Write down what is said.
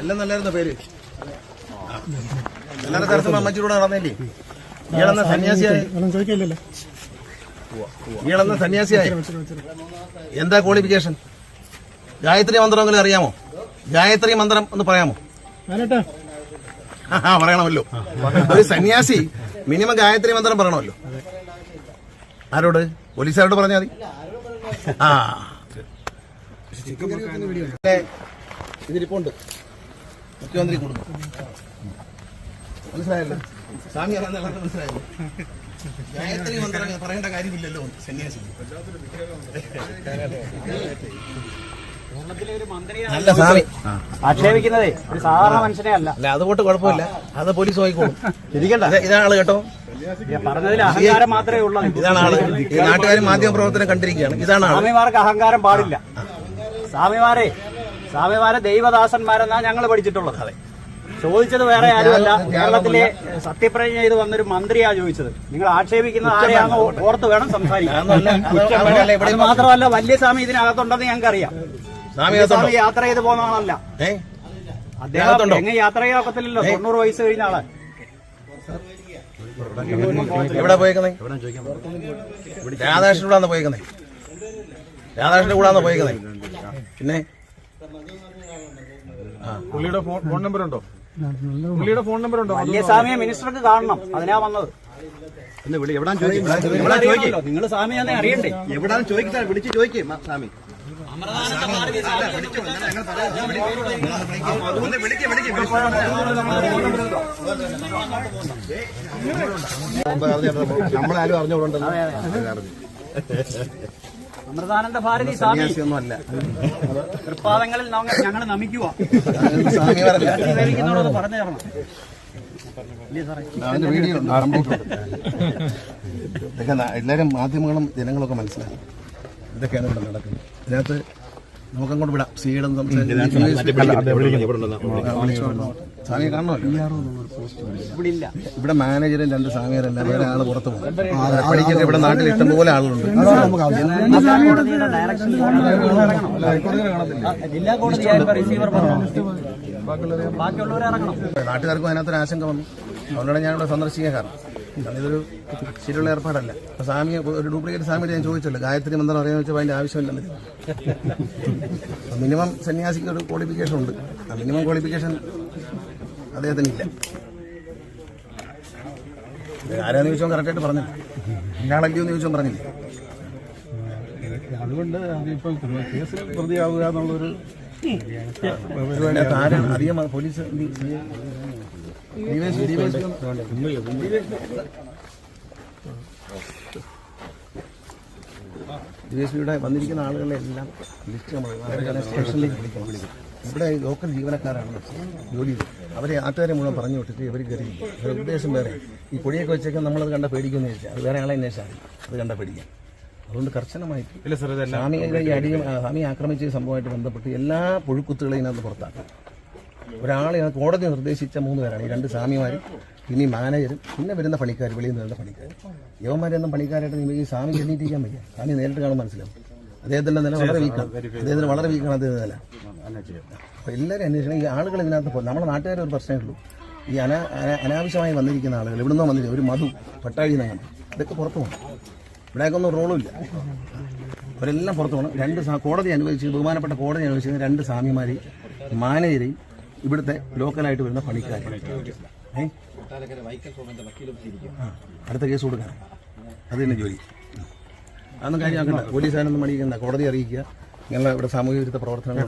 എല്ലാം നല്ലായിരുന്ന പേര് എല്ലാവരുടെ തരത്തിൽ അമ്മച്ചിലൂടെ നടന്നില്ലേ? ഇയാളെന്ന സന്യാസിയായി എന്താ ക്വാളിഫിക്കേഷൻ? ഗായത്രി മന്ത്രമെങ്കിലും അറിയാമോ? ഗായത്രി മന്ത്രം ഒന്ന് പറയാമോ? പറയണമല്ലോ. ഒരു സന്യാസി മിനിമം ഗായത്രി മന്ത്രം പറയണമല്ലോ. ആരോട്? പോലീസുകാരോട് പറഞ്ഞാൽ മതി. ഇതിരിപ്പുണ്ട് മുഖ്യമന്ത്രി കൊടുക്കും. മനസ്സിലായല്ലോ? സ്വാമി മനസ്സിലായല്ലോ. ഗായത്രി മന്ത്രം പറയേണ്ട കാര്യമില്ലല്ലോ സന്യാസി. നല്ല സ്വാമി ആക്ഷേപിക്കുന്നതേ ഒരു സാധാരണ മനുഷ്യനെ അല്ല. അതുകൊണ്ട് കുഴപ്പമില്ല, അത് പോലീസ് നോക്കിക്കോളും. ഇരിക്കണ്ട. ഇതാണ് ആള് കേട്ടോ. പറഞ്ഞതിൽ അഹങ്കാരം മാത്രമേ ഉള്ളൂ. ഇതാണ് ആള്. ഈ നാട്ടുകാരും മാധ്യമ പ്രവർത്തനം കണ്ടിരിക്കുകയാണ്. ഇതാണ് ആള്. സ്വാമിമാർക്ക് അഹങ്കാരം പാടില്ല. സ്വാമിമാരെ ദൈവദാസന്മാരെന്നാ ഞങ്ങൾ പഠിച്ചിട്ടുള്ളത്. അതെ, ചോദിച്ചത് വേറെ ആരുമല്ല, കേരളത്തിലെ സത്യപ്രതിജ്ഞ ചെയ്ത് വന്നൊരു മന്ത്രിയാ ചോദിച്ചത്. നിങ്ങൾ ആക്ഷേപിക്കുന്നത് ആരെയാണെന്ന് ഓർത്ത് വേണം സംസാരിക്കാൻ. അത് മാത്രമല്ല, വലിയ സ്വാമി ഇതിനകത്തുണ്ടെന്ന് ഞങ്ങൾക്കറിയാം. സ്വാമി യാത്ര ചെയ്ത് പോകുന്ന ആളല്ല. അദ്ദേഹം എങ്ങനെ യാത്ര ചെയ്യാക്കത്തില്ലല്ലോ, 90 വയസ്സ് കഴിഞ്ഞ ആളെ. എവിടെ പോയേക്കുന്നേ? രാധാകൃഷ്ണൻ കൂടാന്ന് പോയേക്കുന്നേ. രാധാകൃഷ്ണൻ കൂടാന്ന് പോയേക്കുന്നേ. പിന്നെ പുള്ളിയുടെ ഫോൺ നമ്പർ ഉണ്ടോ? പുള്ളിയുടെ ഫോൺ നമ്പർ ഉണ്ടോ? വലിയ സ്വാമിയെ മിനിസ്റ്റർക്ക് കാണണം, അതിനാ വന്നത്. നിങ്ങൾ സ്വാമിയാന്നെ അറിയണ്ടേ? എവിടാന്ന് ചോദിക്കാൻ വിളിച്ച് ചോദിക്കേ സ്വാമി. നമ്മളാരും അറിഞ്ഞോണ്ട് അമൃതാനന്ദ ഭാരതി സ്വാമി ഒന്നുമല്ല. തൃപ്പാദങ്ങളിൽ ഞങ്ങൾ നമിക്കുക. പറഞ്ഞു തരണം. എല്ലാവരും മാധ്യമങ്ങളും ജനങ്ങളൊക്കെ മനസ്സിലാക്കി ഇതൊക്കെയാണ് ഇവിടെ നടക്കുന്നത്. ഇതിനകത്ത് നമുക്കങ്ങോട്ട് വിടാം. സീഡും സ്വാമിയെ കാണണമല്ലോ. ഇവിടെ മാനേജറും 2 സ്വാമിയാരെല്ലാം വേറെ ആള് പുറത്തു പോകും. പഠിക്കൊക്കെ ഇവിടെ നാട്ടിൽ ഇഷ്ടംപോലെ ആളുകളുണ്ട്. നാട്ടുകാർക്കും അതിനകത്തൊരു ആശങ്ക വന്നു. അതുകൊണ്ടാണ് ഞാനിവിടെ സന്ദർശിക്കാൻ കാരണം. ഇതൊരു ശരിയുള്ള ഏർപ്പാടല്ല. അപ്പൊ സ്വാമി ഒരു ഡ്യൂപ്ലിക്കേറ്റ് സ്വാമിയുടെ ഞാൻ ചോദിച്ചല്ലോ, ഗായത്രി മന്ത്രം അറിയാന്ന് വെച്ചാൽ അതിന്റെ ആവശ്യമില്ലെന്ന്. മിനിമം സന്യാസിക്ക് ഒരു ക്വാളിഫിക്കേഷൻ ഉണ്ട്. ആ മിനിമം ക്വാളിഫിക്കേഷൻ അദ്ദേഹത്തിനില്ല. ആരാന്ന് ചോദിച്ചാൽ കറക്റ്റായിട്ട് പറഞ്ഞില്ല. ഇന്നാളല്ലയോ എന്ന് ചോദിച്ചാൽ പറഞ്ഞില്ലേ? അതുകൊണ്ട് ഇപ്പം കേസിൽ പ്രതിയാവുക എന്നുള്ളൊരു അധികം പോലീസ് ഡിവൈഎസ്പിയുടെ വന്നിരിക്കുന്ന ആളുകളെ എല്ലാം ലിസ്റ്റ് നമ്മൾ സ്റ്റേഷനിലേക്ക് വിളിക്കണം. ഇവിടെ ലോക്കൽ ജീവനക്കാരാണ് ജോലി. അവരെ നാട്ടുകാരെ മുഴുവൻ പറഞ്ഞു വിട്ടിട്ട് ഇവർ കയറി. അവരുടെ ഉദ്ദേശം വേറെ. ഈ പൊടിയൊക്കെ വെച്ചേക്കാൻ നമ്മളത് കണ്ട പേടിക്കുമെന്ന് ചോദിച്ചാൽ അത് വേറെ ആളെ അന്വേഷിച്ചാൽ അത് കണ്ട പേടിക്കാം. അതുകൊണ്ട് കർശനമായിട്ട് സ്വാമി ആക്രമിച്ച സംഭവമായിട്ട് ബന്ധപ്പെട്ട് എല്ലാ പുഴുക്കുത്തുകളെയും ഇതിനകത്ത് പുറത്താക്കാം. ഒരാളെ കോടതി നിർദ്ദേശിച്ച 3 പേരാണ്. ഈ 2 സ്വാമിമാരും പിന്നെ ഈ മാനേജരും പിന്നെ വരുന്ന പണിക്കാർ, വെളിയിൽ നിന്ന് വരുന്ന പണിക്കാർ. യവന്മാരെന്നും പണിക്കാരായിട്ട് ഈ സ്വാമി എണ്ണീറ്റിരിക്കാൻ വയ്യ. സ്വാമി നേരിട്ട് കാണാൻ മനസ്സിലാവും. അദ്ദേഹത്തിന്റെ നില വളരെ വീക്കാണ്. അദ്ദേഹത്തിന് അദ്ദേഹത്തിന്റെ നില. അപ്പൊ എല്ലാവരും അന്വേഷണം. ഈ ആളുകൾ ഇതിനകത്ത് നമ്മുടെ നാട്ടുകാരെ ഒരു പ്രശ്നമേ ഉള്ളൂ. ഈ അനാവശ്യമായി വന്നിരിക്കുന്ന ആളുകൾ ഇവിടുന്നോ വന്നിരിക്കും. ഒരു മധു പട്ടാഴി നങ്ങ ഇതൊക്കെ പുറത്തു പോകണം. ഇവിടെയൊക്കെ ഒന്നും റോളും ഇല്ല. അവരെല്ലാം പുറത്തു പോകണം. 2 കോടതി അനുവദിച്ച് ബഹുമാനപ്പെട്ട കോടതി അനുവദിച്ചിരുന്ന 2 സ്വാമിമാരെയും മാനേജരെയും ഇവിടുത്തെ ലോക്കലായിട്ട് വരുന്ന പണിക്കാർ അടുത്ത കേസ് കൊടുക്കണം. അത് തന്നെ ജോലി. അതൊന്നും കാര്യമാക്കണ്ട. പോലീസുകാരൊന്നും മടിക്കണ്ട. കോടതി അറിയിക്കുക. ഞങ്ങൾ ഇവിടെ സാമൂഹ്യ വിരുദ്ധ പ്രവർത്തനങ്ങൾ